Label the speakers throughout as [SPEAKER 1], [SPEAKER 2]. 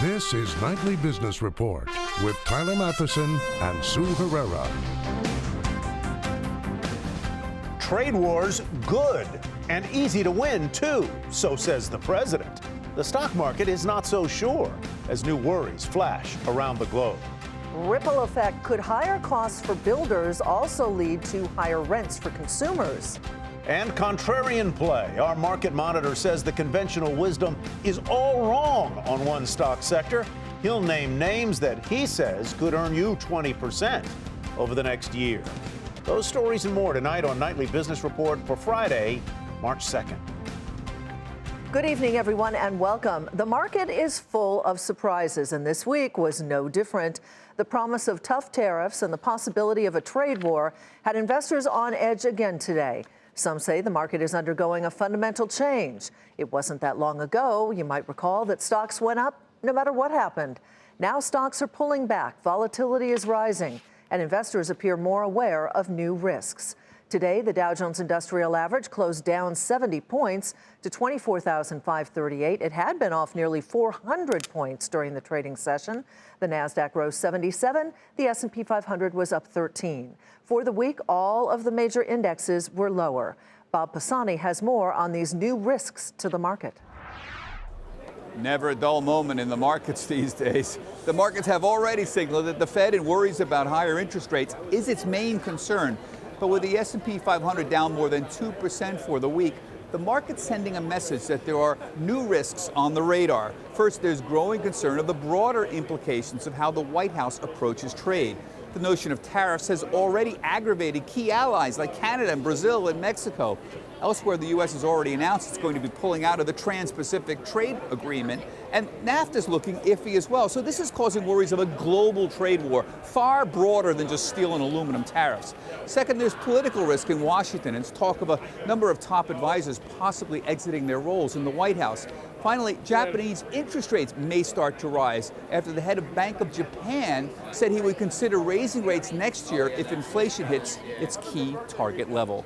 [SPEAKER 1] This is Nightly Business Report with Tyler Matheson and Sue Herrera.
[SPEAKER 2] Trade wars good and easy to win, too, so says the president. The stock market is not so sure as new worries flash around the globe.
[SPEAKER 3] Ripple effect. Could higher costs for builders also lead to higher rents for consumers?
[SPEAKER 2] And contrarian play. Our market monitor says the conventional wisdom is all wrong on one stock sector. He'll name names that he says could earn you 20% over the next year. Those stories and more tonight on Nightly Business Report for Friday, March 2nd.
[SPEAKER 3] Good evening, everyone, and welcome. The market is full of surprises, and this week was no different. The promise of tough tariffs and the possibility of a trade war had investors on edge again today. Some say the market is undergoing a fundamental change. It wasn't that long ago, you might recall, that stocks went up no matter what happened. Now stocks are pulling back, volatility is rising, and investors appear more aware of new risks. Today, the Dow Jones Industrial Average closed down 70 points to 24,538. It had been off nearly 400 points during the trading session. The Nasdaq rose 77. The S&P 500 was up 13. For the week, all of the major indexes were lower. Bob Pisani has more on these new risks to the market.
[SPEAKER 4] Never a dull moment in the markets these days. The markets have already signaled that the Fed and worries about higher interest rates is its main concern. But with the S&P 500 down more than 2% for the week, the market's sending a message that there are new risks on the radar. First, there's growing concern of the broader implications of how the White House approaches trade. The notion of tariffs has already aggravated key allies like Canada and Brazil and Mexico. Elsewhere, the U.S. has already announced it's going to be pulling out of the Trans-Pacific Trade Agreement, and NAFTA's looking iffy as well. So this is causing worries of a global trade war, far broader than just steel and aluminum tariffs. Second, there's political risk in Washington, and it's talk of a number of top advisors possibly exiting their roles in the White House. Finally, Japanese interest rates may start to rise after the head of Bank of Japan said he would consider raising rates next year if inflation hits its key target level.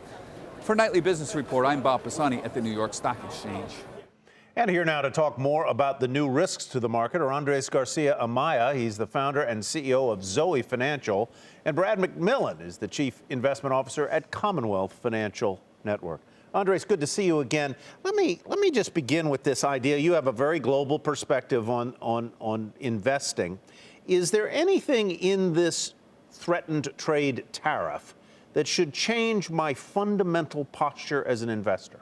[SPEAKER 4] For Nightly Business Report, I'm Bob Pisani at the New York Stock Exchange.
[SPEAKER 2] And here now to talk more about the new risks to the market are Andres Garcia Amaya. He's the founder and CEO of Zoe Financial. And Brad McMillan is the Chief Investment Officer at Commonwealth Financial Network. Andres, good to see you again. Let me just begin with this idea. You have a very global perspective on investing. Is there anything in this threatened trade tariff that should change my fundamental posture as an investor?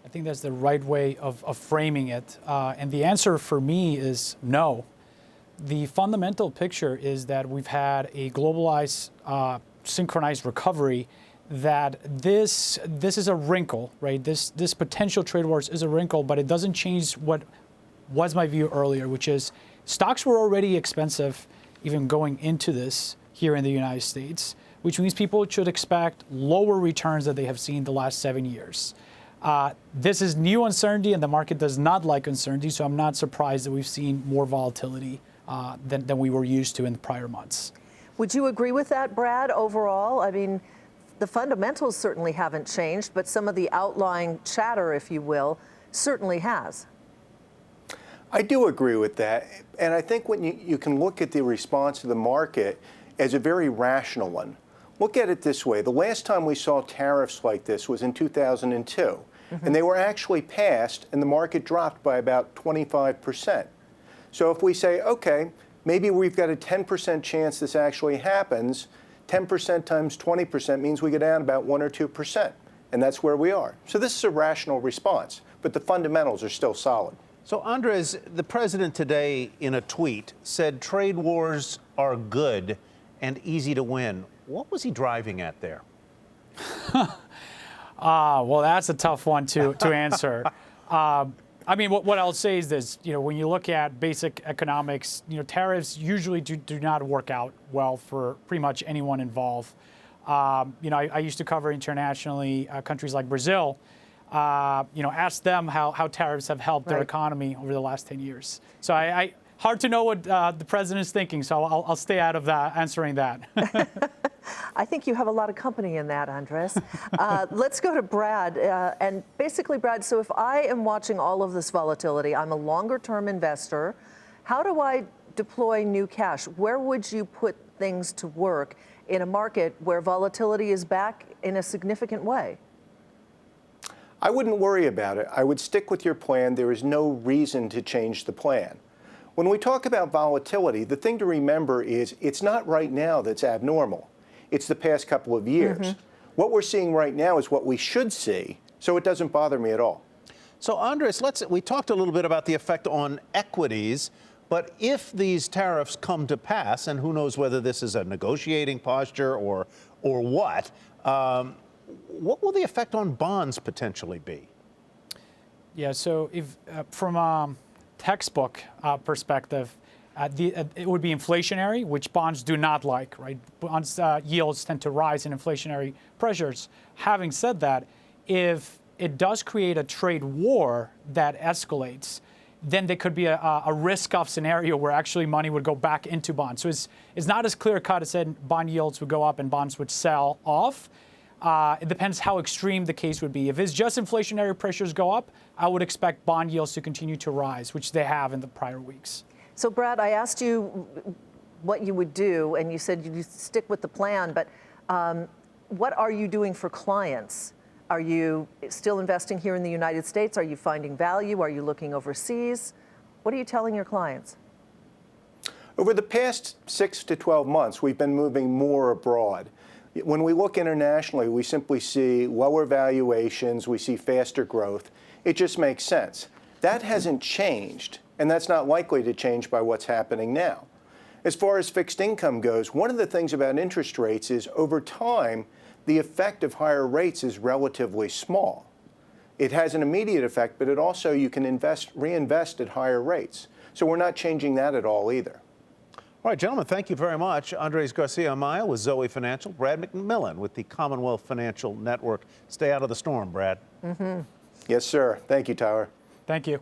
[SPEAKER 5] I think that's the right way of framing it. And the answer for me is no. The fundamental picture is that we've had a globalized, synchronized recovery, that this is a wrinkle, right? This potential trade wars is a wrinkle, but it doesn't change what was my view earlier, which is stocks were already expensive even going into this here in the United States, which means people should expect lower returns than they have seen the last 7 years. This is new uncertainty, and the market does not like uncertainty, so I'm not surprised that we've seen more volatility than we were used to in the prior months.
[SPEAKER 3] Would you agree with that, Brad, overall? I mean, the fundamentals certainly haven't changed, but some of the outlying chatter, if you will, certainly has.
[SPEAKER 6] I do agree with that. And I think when you can look at the response to the market as a very rational one. Look at it this way. The last time we saw tariffs like this was in 2002. Mm-hmm. And they were actually passed, and the market dropped by about 25%. So if we say, okay, maybe we've got a 10% chance this actually happens, 10% times 20% means we go down about 1 or 2%. And that's where we are. So this is a rational response, but the fundamentals are still solid.
[SPEAKER 2] So, Andres, the president today in a tweet said trade wars are good and easy to win. What was he driving at there?
[SPEAKER 5] Well, that's a tough one to answer. I mean, what I'll say is this, when you look at basic economics, tariffs usually do not work out well for pretty much anyone involved. I used to cover internationally countries like Brazil. Ask them how tariffs have helped their economy over the last 10 years. So hard to know what the president is thinking, so I'll stay out of that, answering that.
[SPEAKER 3] I think you have a lot of company in that, Andres. Let's go to Brad. And basically, Brad, so if I am watching all of this volatility, I'm a longer-term investor. How do I deploy new cash? Where would you put things to work in a market where volatility is back in a significant way?
[SPEAKER 6] I wouldn't worry about it. I would stick with your plan. There is no reason to change the plan. When we talk about volatility, the thing to remember is it's not right now that's abnormal. It's the past couple of years. What we're seeing right now is what we should see, so it doesn't bother me at all.
[SPEAKER 2] So, Andres, we talked a little bit about the effect on equities, but if these tariffs come to pass, and who knows whether this is a negotiating posture or what will the effect on bonds potentially be?
[SPEAKER 5] Yeah, so if from a textbook perspective, it would be inflationary, which bonds do not like, right? Bonds yields tend to rise in inflationary pressures. Having said that, if it does create a trade war that escalates, then there could be a risk-off scenario where actually money would go back into bonds. So it's not as clear-cut as said bond yields would go up and bonds would sell off. It depends how extreme the case would be. If it's just inflationary pressures go up, I would expect bond yields to continue to rise, which they have in the prior weeks.
[SPEAKER 3] So, Brad, I asked you what you would do, and you said you'd stick with the plan, but what are you doing for clients? Are you still investing here in the United States? Are you finding value? Are you looking overseas? What are you telling your clients?
[SPEAKER 6] Over the past 6 to 12 months, we've been moving more abroad. When we look internationally, we simply see lower valuations, we see faster growth. It just makes sense. That hasn't changed, and that's not likely to change by what's happening now. As far as fixed income goes, one of the things about interest rates is over time, the effect of higher rates is relatively small. It has an immediate effect, but it also, you can reinvest at higher rates. So we're not changing that at all either.
[SPEAKER 2] All right, gentlemen, thank you very much. Andres Garcia-Amaya with Zoe Financial, Brad McMillan with the Commonwealth Financial Network. Stay out of the storm, Brad.
[SPEAKER 6] Yes, sir. Thank you, Tyler.
[SPEAKER 5] Thank you.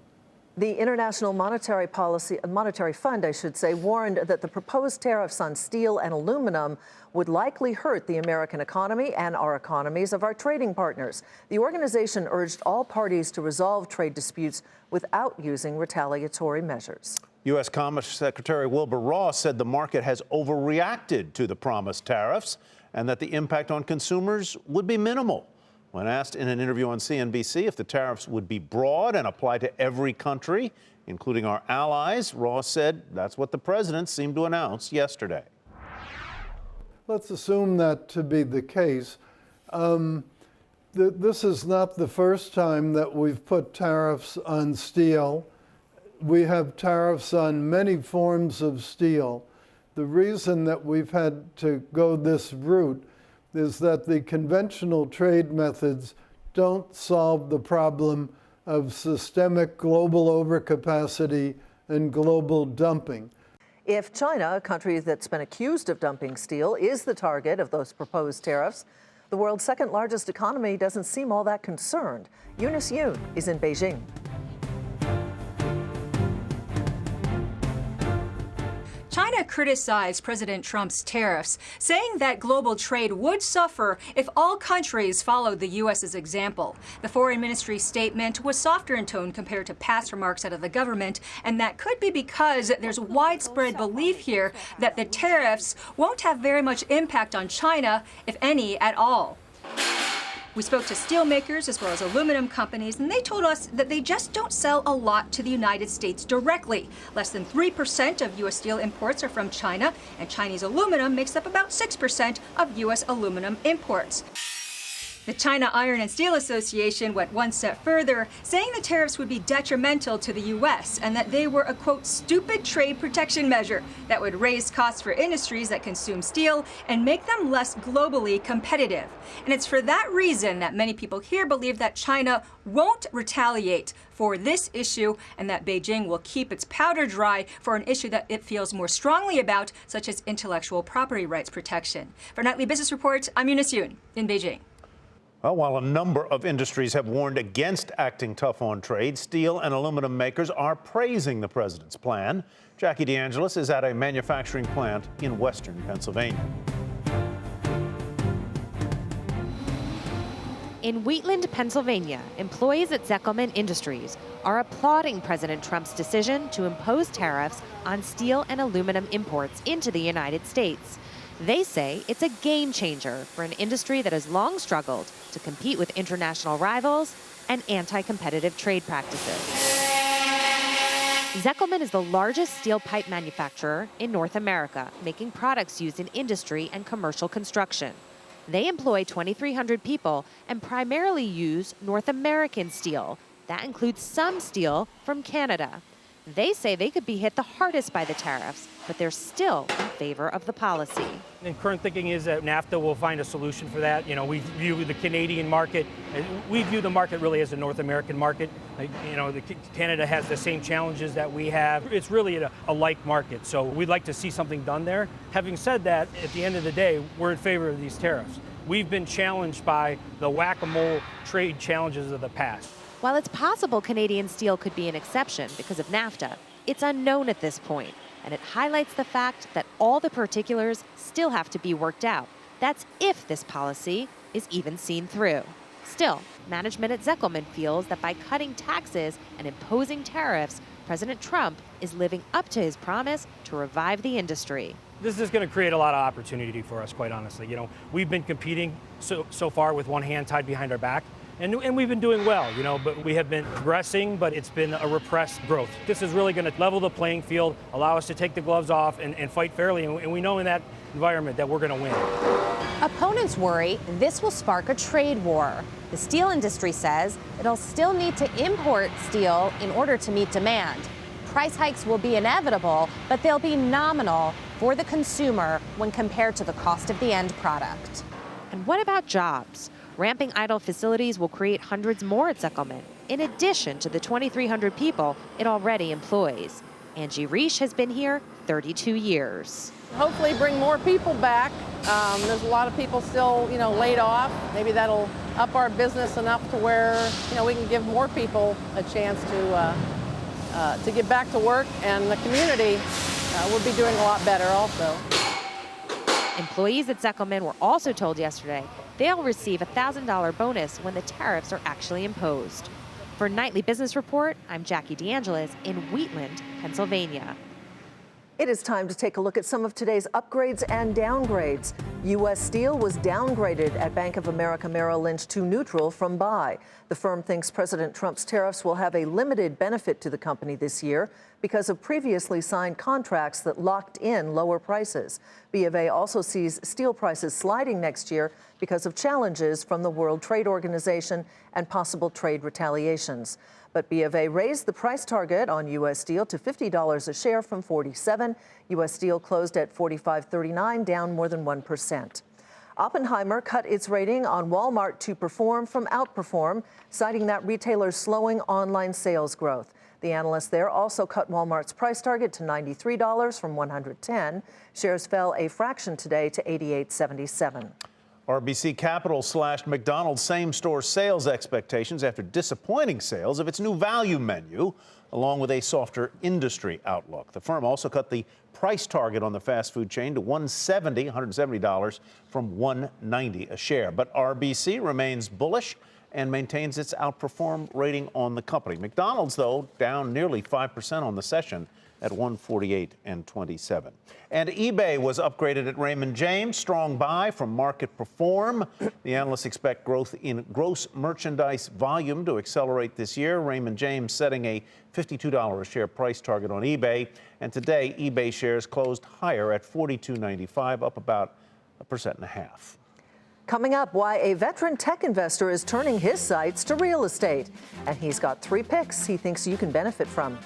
[SPEAKER 3] The International Monetary Fund, I should say, warned that the proposed tariffs on steel and aluminum would likely hurt the American economy and our economies of our trading partners. The organization urged all parties to resolve trade disputes without using retaliatory measures.
[SPEAKER 2] U.S. Commerce Secretary Wilbur Ross said the market has overreacted to the promised tariffs and that the impact on consumers would be minimal. When asked in an interview on CNBC if the tariffs would be broad and apply to every country, including our allies, Ross said that's what the president seemed to announce yesterday.
[SPEAKER 7] Let's assume that to be the case. This is not the first time that we've put tariffs on steel. We have tariffs on many forms of steel. The reason that we've had to go this route is that the conventional trade methods don't solve the problem of systemic global overcapacity and global dumping.
[SPEAKER 3] If China, a country that's been accused of dumping steel, is the target of those proposed tariffs, the world's second largest economy doesn't seem all that concerned. Eunice Yoon is in Beijing.
[SPEAKER 8] China criticized President Trump's tariffs, saying that global trade would suffer if all countries followed the U.S.'s example. The Foreign Ministry statement was softer in tone compared to past remarks out of the government, and that could be because there's widespread belief here that the tariffs won't have very much impact on China, if any at all. We spoke to steelmakers as well as aluminum companies, and they told us that they just don't sell a lot to the United States directly. Less than 3% of U.S. steel imports are from China, and Chinese aluminum makes up about 6% of U.S. aluminum imports. The China Iron and Steel Association went one step further, saying the tariffs would be detrimental to the U.S. and that they were a, quote, stupid trade protection measure that would raise costs for industries that consume steel and make them less globally competitive. And it's for that reason that many people here believe that China won't retaliate for this issue and that Beijing will keep its powder dry for an issue that it feels more strongly about, such as intellectual property rights protection. For Nightly Business Report, I'm Eunice Yoon in Beijing.
[SPEAKER 2] Well, while a number of industries have warned against acting tough on trade, steel and aluminum makers are praising the president's plan. Jackie DeAngelis is at a manufacturing plant in western Pennsylvania.
[SPEAKER 9] In Wheatland, Pennsylvania, employees at Zeckelman Industries are applauding President Trump's decision to impose tariffs on steel and aluminum imports into the United States. They say it's a game changer for an industry that has long struggled to compete with international rivals and anti-competitive trade practices. Zeckelman is the largest steel pipe manufacturer in North America, making products used in industry and commercial construction. They employ 2,300 people and primarily use North American steel. That includes some steel from Canada. They say they could be hit the hardest by the tariffs, but they're still in favor of the policy.
[SPEAKER 10] And current thinking is that NAFTA will find a solution for that. You know, we view the Canadian market, we view the market really as a North American market. You know, Canada has the same challenges that we have. It's really a like market, so we'd like to see something done there. Having said that, at the end of the day, we're in favor of these tariffs. We've been challenged by the whack-a-mole trade challenges of the past.
[SPEAKER 9] While it's possible Canadian steel could be an exception because of NAFTA, it's unknown at this point, and it highlights the fact that all the particulars still have to be worked out. That's if this policy is even seen through. Still, management at Zeckelman feels that by cutting taxes and imposing tariffs, President Trump is living up to his promise to revive the industry.
[SPEAKER 10] This is going to create a lot of opportunity for us, quite honestly. You know, we've been competing so far with one hand tied behind our back. And we've been doing well, you know, but we have been progressing, but it's been a repressed growth. This is really going to level the playing field, allow us to take the gloves off and fight fairly, and we know in that environment that we're going to win.
[SPEAKER 11] Opponents worry this will spark a trade war. The steel industry says it'll still need to import steel in order to meet demand. Price hikes will be inevitable, but they'll be nominal for the consumer when compared to the cost of the end product.
[SPEAKER 9] And what about jobs? Ramping idle facilities will create hundreds more at Zeckelman, in addition to the 2,300 people it already employs. Angie Reish has been here 32 years.
[SPEAKER 12] Hopefully bring more people back. There's a lot of people still, laid off. Maybe that'll up our business enough to where, we can give more people a chance to get back to work, and the community will be doing a lot better also.
[SPEAKER 9] Employees at Zeckelman were also told yesterday they'll receive a $1,000 bonus when the tariffs are actually imposed. For Nightly Business Report, I'm Jackie DeAngelis in Wheatland, Pennsylvania.
[SPEAKER 3] It is time to take a look at some of today's upgrades and downgrades. U.S. Steel was downgraded at Bank of America Merrill Lynch to neutral from buy. The firm thinks President Trump's tariffs will have a limited benefit to the company this year because of previously signed contracts that locked in lower prices. B of A also sees steel prices sliding next year because of challenges from the World Trade Organization and possible trade retaliations. But B of A raised the price target on U.S. Steel to $50 a share from $47. U.S. Steel closed at $45.39, down more than 1%. Oppenheimer cut its rating on Walmart to perform from outperform, citing that retailer's slowing online sales growth. The analyst there also cut Walmart's price target to $93 from $110. Shares fell a fraction today to $88.77.
[SPEAKER 2] RBC Capital slashed McDonald's same-store sales expectations after disappointing sales of its new value menu, along with a softer industry outlook. The firm also cut the price target on the fast food chain to $170 from $190 a share. But RBC remains bullish and maintains its outperform rating on the company. McDonald's, though, down nearly 5% on the session at 148.27. And eBay was upgraded at Raymond James. Strong buy from Market Perform. The analysts expect growth in gross merchandise volume to accelerate this year. Raymond James setting a $52 a share price target on eBay. And today, eBay shares closed higher at $42.95, up about 1.5%.
[SPEAKER 3] Coming up, why a veteran tech investor is turning his sights to real estate. And he's got 3 picks he thinks you can benefit from.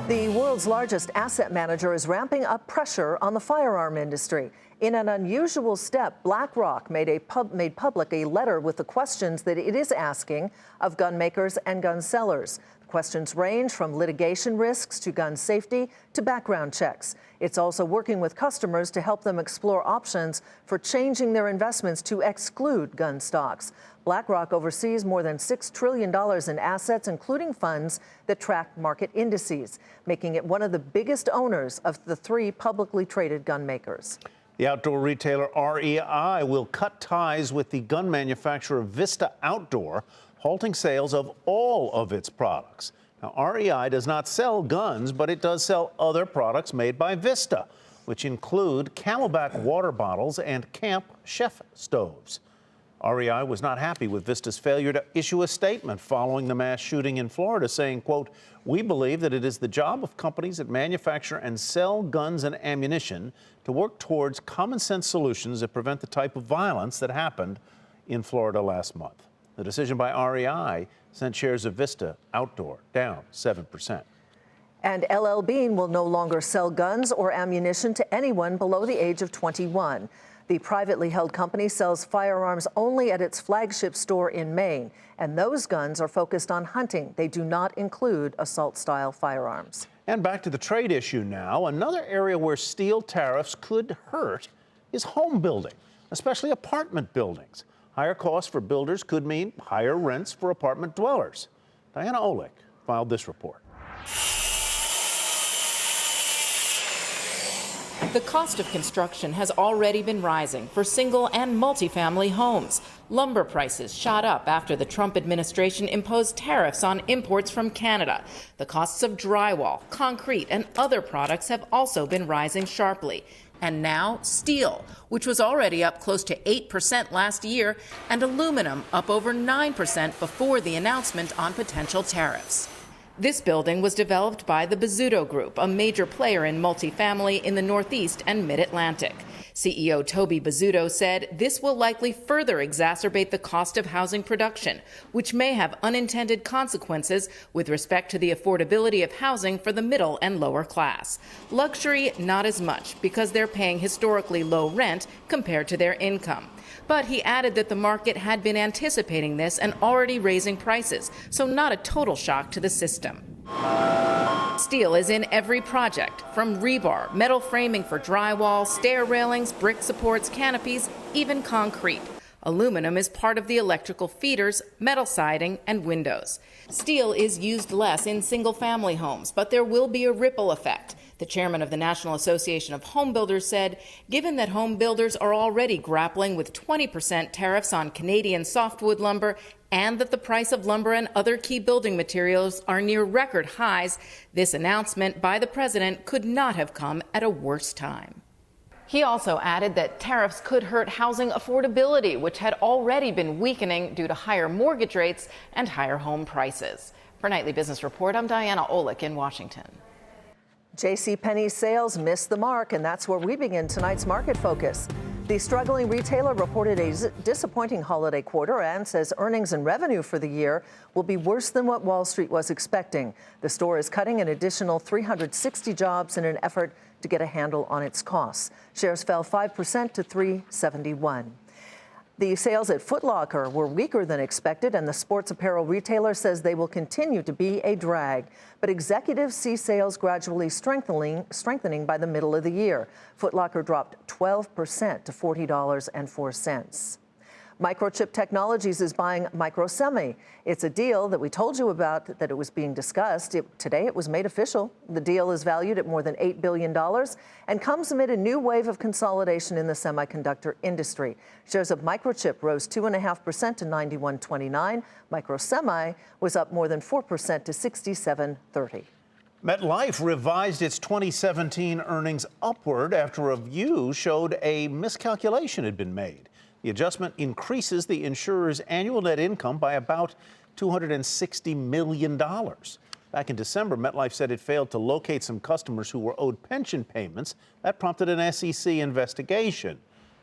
[SPEAKER 3] The world's largest asset manager is ramping up pressure on the firearm industry. In an unusual step, BlackRock made public a letter with the questions that it is asking of gun makers and gun sellers. Questions range from litigation risks to gun safety to background checks. It's also working with customers to help them explore options for changing their investments to exclude gun stocks. BlackRock oversees more than $6 trillion in assets, including funds that track market indices, making it one of the biggest owners of the 3 publicly traded gun makers.
[SPEAKER 2] The outdoor retailer REI will cut ties with the gun manufacturer Vista Outdoor, halting sales of all of its products. Now, REI does not sell guns, but it does sell other products made by Vista, which include Camelback water bottles and Camp Chef stoves. REI was not happy with Vista's failure to issue a statement following the mass shooting in Florida, saying, quote, "We believe that it is the job of companies that manufacture and sell guns and ammunition to work towards common sense solutions that prevent the type of violence that happened in Florida last month." The decision by REI sent shares of Vista Outdoor down 7%.
[SPEAKER 3] And LL Bean will no longer sell guns or ammunition to anyone below the age of 21. The privately held company sells firearms only at its flagship store in Maine, and those guns are focused on hunting. They do not include assault-style firearms.
[SPEAKER 2] And back to the trade issue now. Another area where steel tariffs could hurt is home building, especially apartment buildings. Higher costs for builders could mean higher rents for apartment dwellers. Diana Olick filed this report.
[SPEAKER 13] The cost of construction has already been rising for single and multifamily homes. Lumber prices shot up after the Trump administration imposed tariffs on imports from Canada. The costs of drywall, concrete, and other products have also been rising sharply. And now steel, which was already up close to 8% last year, and aluminum up over 9% before the announcement on potential tariffs. This building was developed by the Bizzuto Group, a major player in multifamily in the Northeast and Mid-Atlantic. CEO Toby Bizzuto said this will likely further exacerbate the cost of housing production, which may have unintended consequences with respect to the affordability of housing for the middle and lower class. Luxury, not as much, because they're paying historically low rent compared to their income. But he added that the market had been anticipating this and already raising prices, so not a total shock to the system. Steel is in every project, from rebar, metal framing for drywall, stair railings, brick supports, canopies, even concrete. Aluminum is part of the electrical feeders, metal siding, and windows. Steel is used less in single-family homes, but there will be a ripple effect. The chairman of the National Association of Home Builders said, given that home builders are already grappling with 20% tariffs on Canadian softwood lumber and that the price of lumber and other key building materials are near record highs, this announcement by the president could not have come at a worse time. He also added that tariffs could hurt housing affordability, which had already been weakening due to higher mortgage rates and higher home prices. For Nightly Business Report, I'm Diana Olick in Washington.
[SPEAKER 3] JCPenney's sales missed the mark, and that's where we begin tonight's market focus. The struggling retailer reported a disappointing holiday quarter and says earnings and revenue for the year will be worse than what Wall Street was expecting. The store is cutting an additional 360 jobs in an effort to get a handle on its costs. Shares fell 5% to $371. The sales at Foot Locker were weaker than expected, and the sports apparel retailer says they will continue to be a drag. But executives see sales gradually strengthening by the middle of the year. Foot Locker dropped 12% to $40.04. Microchip Technologies is buying Microsemi. It's a deal that we told you about, that it was being discussed. Today it was made official. The deal is valued at more than $8 billion and comes amid a new wave of consolidation in the semiconductor industry. Shares of Microchip rose 2.5% to $91.29. Microsemi was up more than 4% to $67.30.
[SPEAKER 2] MetLife revised its 2017 earnings upward after a review showed a miscalculation had been made. The adjustment increases the insurer's annual net income by about $260 million. Back in December, MetLife said it failed to locate some customers who were owed pension payments. That prompted an SEC investigation.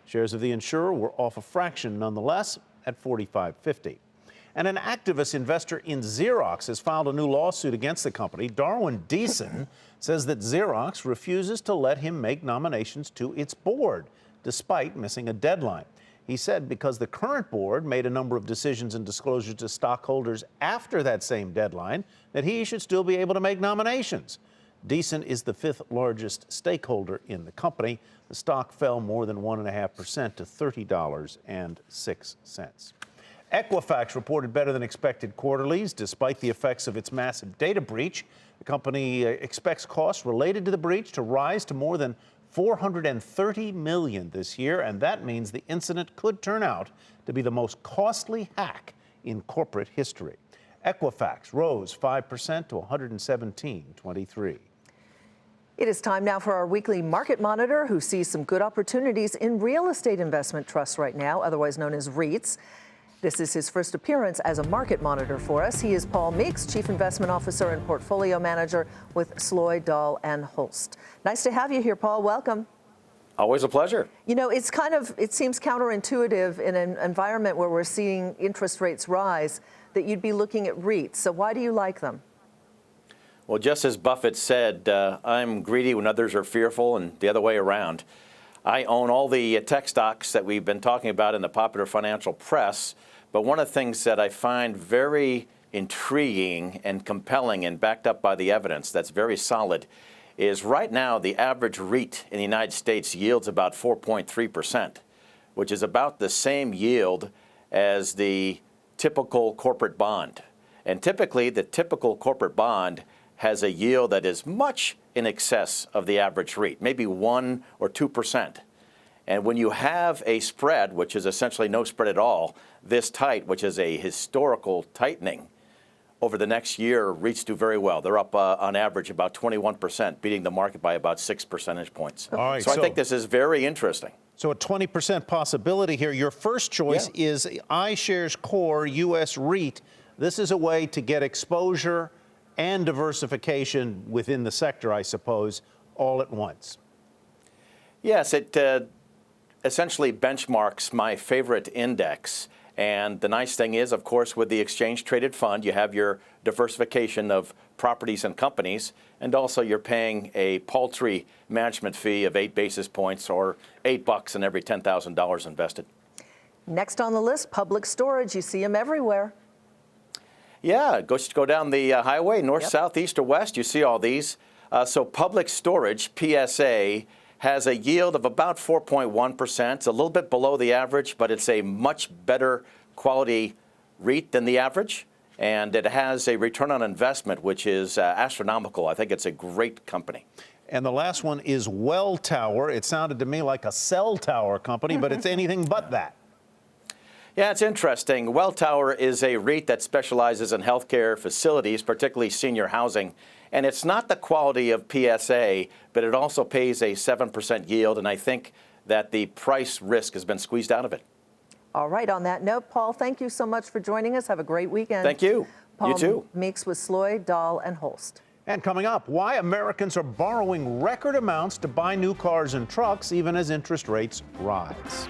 [SPEAKER 2] Shares of the insurer were off a fraction nonetheless at $45.50. And an activist investor in Xerox has filed a new lawsuit against the company. Darwin Deason says that Xerox refuses to let him make nominations to its board, despite missing a deadline. He said because the current board made a number of decisions and disclosures to stockholders after that same deadline, that he should still be able to make nominations. Decent is the 5th largest stakeholder in the company. The stock fell more than 1.5% to $30.06. Equifax reported better than expected quarterlies despite the effects of its massive data breach. The company expects costs related to the breach to rise to more than $430 million this year, and that means the incident could turn out to be the most costly hack in corporate history. Equifax rose 5% to $117.23.
[SPEAKER 3] It is time now for our weekly market monitor, who sees some good opportunities in real estate investment trusts right now, otherwise known as REITs. This is his first appearance as a market monitor for us. He is Paul Meeks, Chief Investment Officer and Portfolio Manager with Sloy, Dahl & Holst. Nice to have you here, Paul. Welcome.
[SPEAKER 14] Always a pleasure.
[SPEAKER 3] You know, it seems counterintuitive in an environment where we're seeing interest rates rise that you'd be looking at REITs. So why do you like them?
[SPEAKER 14] Well, just as Buffett said, I'm greedy when others are fearful, and the other way around. I own all the tech stocks that we've been talking about in the popular financial press, but one of the things that I find very intriguing and compelling and backed up by the evidence that's very solid is right now the average REIT in the United States yields about 4.3%, which is about the same yield as the typical corporate bond. And typically, the typical corporate bond has a yield that is much in excess of the average REIT, maybe 1 or 2%. And when you have a spread, which is essentially no spread at all, this tight, which is a historical tightening, over the next year, REITs do very well. They're up on average about 21%, beating the market by about 6 percentage points.
[SPEAKER 2] All right,
[SPEAKER 14] so I think this is very interesting.
[SPEAKER 2] So a 20% possibility here. Your first choice is iShares Core US REIT. This is a way to get exposure and diversification within the sector, I suppose, all at once.
[SPEAKER 14] Yes, it essentially benchmarks my favorite index. And the nice thing is, of course, with the exchange-traded fund, you have your diversification of properties and companies, and also you're paying a paltry management fee of 8 basis points or $8 on every $10,000 invested.
[SPEAKER 3] Next on the list, Public Storage. You see them everywhere.
[SPEAKER 14] Yeah, go down the highway, north, south, east, or west. You see all these. So Public Storage, PSA, has a yield of about 4.1%. It's a little bit below the average, but it's a much better quality REIT than the average. And it has a return on investment, which is astronomical. I think it's a great company.
[SPEAKER 2] And the last one is Welltower. It sounded to me like a cell tower company, but it's anything but that.
[SPEAKER 14] Yeah, it's interesting. Welltower is a REIT that specializes in healthcare facilities, particularly senior housing. And it's not the quality of PSA, but it also pays a 7% yield. And I think that the price risk has been squeezed out of it.
[SPEAKER 3] All right. On that note, Paul, thank you so much for joining us. Have a great weekend.
[SPEAKER 14] Thank you.
[SPEAKER 3] Paul
[SPEAKER 14] You too.
[SPEAKER 3] Meeks with Sloy, Dahl & Holst.
[SPEAKER 2] And coming up, why Americans are borrowing record amounts to buy new cars and trucks even as interest rates rise.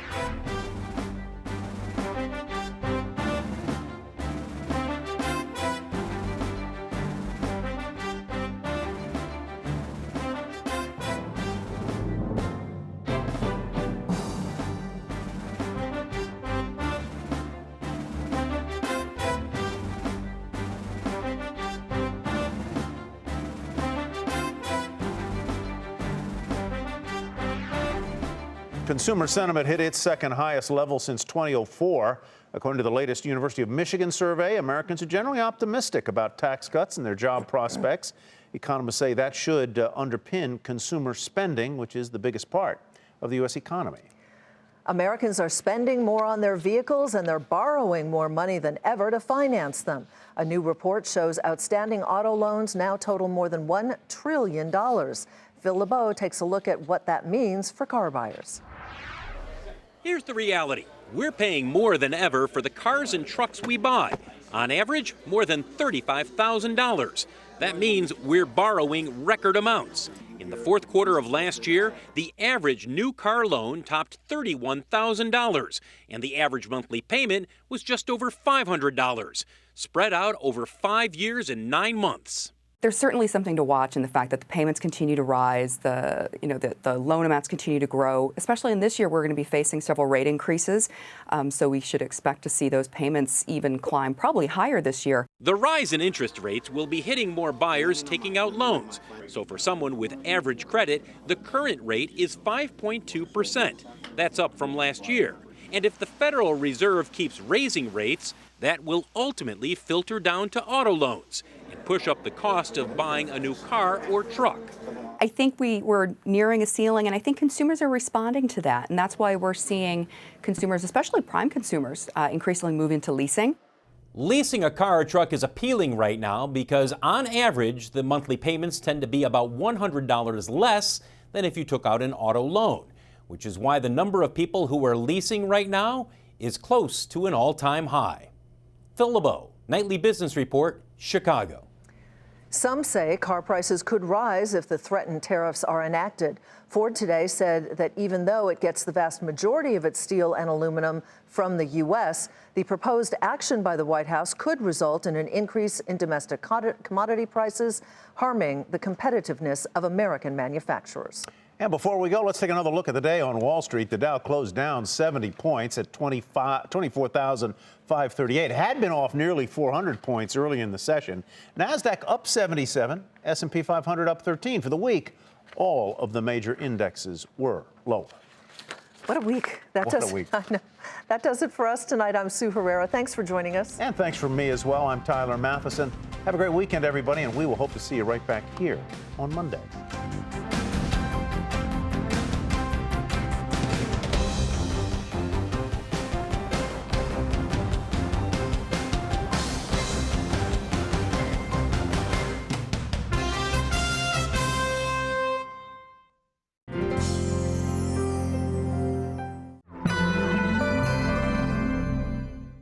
[SPEAKER 2] Consumer sentiment hit its second highest level since 2004. According to the latest University of Michigan survey, Americans are generally optimistic about tax cuts and their job prospects. Economists say that should underpin consumer spending, which is the biggest part of the U.S. economy.
[SPEAKER 3] Americans are spending more on their vehicles and they're borrowing more money than ever to finance them. A new report shows outstanding auto loans now total more than $1 trillion. Phil LeBeau takes a look at what that means for car buyers.
[SPEAKER 15] Here's the reality. We're paying more than ever for the cars and trucks we buy. On average, more than $35,000. That means we're borrowing record amounts. In the fourth quarter of last year, the average new car loan topped $31,000, and the average monthly payment was just over $500, spread out over 5 years and 9 months.
[SPEAKER 16] There's certainly something to watch in the fact that the payments continue to rise, the loan amounts continue to grow. Especially in this year, we're going to be facing several rate increases, so we should expect to see those payments even climb probably higher this year.
[SPEAKER 15] The rise in interest rates will be hitting more buyers taking out loans. So for someone with average credit, the current rate is 5.2%. That's up from last year. And if the Federal Reserve keeps raising rates, that will ultimately filter down to auto loans and push up the cost of buying a new car or truck.
[SPEAKER 16] I think we're nearing a ceiling, and I think consumers are responding to that. And that's why we're seeing consumers, especially prime consumers, increasingly move into leasing.
[SPEAKER 17] Leasing a car or truck is appealing right now because, on average, the monthly payments tend to be about $100 less than if you took out an auto loan, which is why the number of people who are leasing right now is close to an all-time high. Phil LeBeau, Nightly Business Report, Chicago.
[SPEAKER 3] Some say car prices could rise if the threatened tariffs are enacted. Ford today said that even though it gets the vast majority of its steel and aluminum from the U.S., the proposed action by the White House could result in an increase in domestic commodity prices, harming the competitiveness of American manufacturers.
[SPEAKER 2] And before we go, let's take another look at the day on Wall Street. The Dow closed down 70 points at 24,538. It had been off nearly 400 points early in the session. NASDAQ up 77, S&P 500 up 13. For the week, all of the major indexes were lower.
[SPEAKER 3] What a week.
[SPEAKER 2] What a week.
[SPEAKER 3] I know. That does it for us tonight. I'm Sue Herrera. Thanks for joining us.
[SPEAKER 2] And thanks from me as well. I'm Tyler Matheson. Have a great weekend, everybody, and we will hope to see you right back here on Monday.